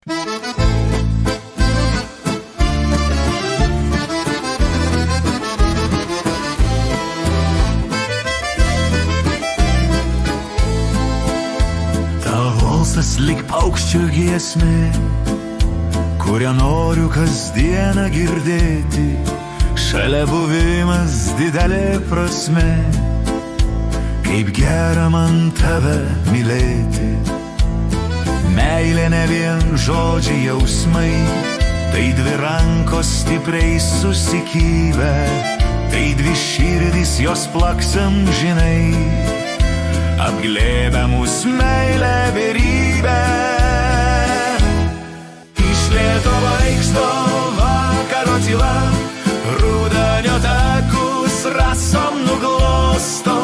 Balsas lyg paukščių giesmė, kurią noriu kasdieną girdėti, šalia buvimas didelė prasmė, kaip gera man tave mylėti. Meilė ne vien žodžiai jausmai, tai dvi rankos stipriai susikybę, tai dvi širdys jos plaksam žinai, apglėbia mūsų meilę berybę. Iš lėto vaikšto vakaro tyla, rudenio takus rasom nuglosto,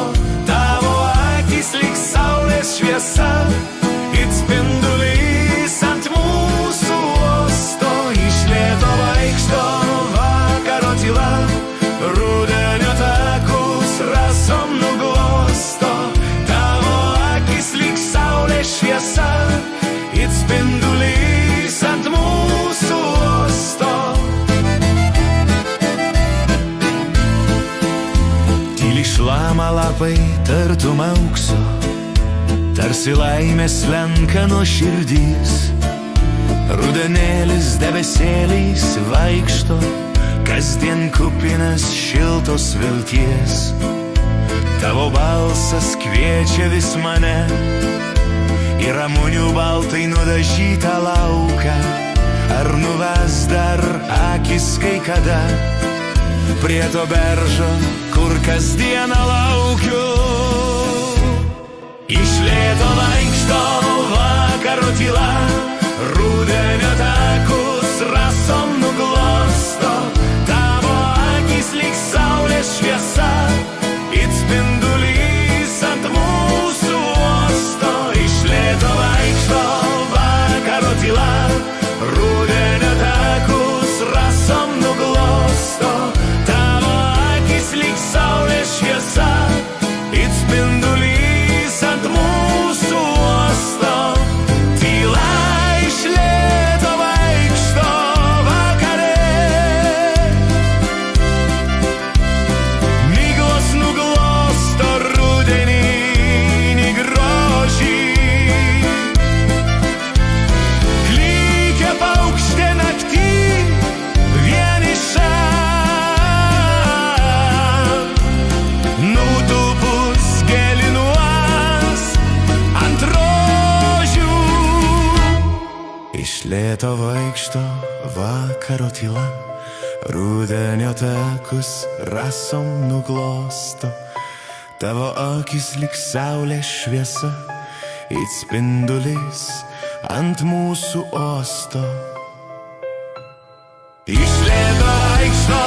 tavo akys lyg saulės šviesa, it spindulys ant mūsų uosto. Iš lėto vaikšto vakaro tyla, rudenio takus rasom nuglosto, lyg saulės šviesa, it spindulys ant mūsų uosto. Tyliai šlama lapai tartum aukso, tarsi laimės slenka nuo širdys. Rudenėlis debesėliais vaikšto, kasdien kupinas šiltos vilties. Tavo balsas kviečia vis mane į ramunių baltai nudažytą lauką, ar nuves dar akis kai kada prie to beržo, kur kasdieną laukiu. Iš lėto vaikšto vakaro tyla, rudenio takus rasom nuglosto, tavo akys lyg saulės šviesa, it spindulys ant mūsų uosto. Iš lėto vaikšto vakaro tyla, rudenio takus rasom nuglosto, tavo akys lyg saulės šviesa, it spindulys ant mūsų uosto. Tyla iš lėto vaikšto vakare, lėto vaikšto vakaro tyla, rudenio takus rasom nuglosto, tavo akys lyg saulės šviesa, it spindulys ant mūsų uosto. Iš lėto vaikšto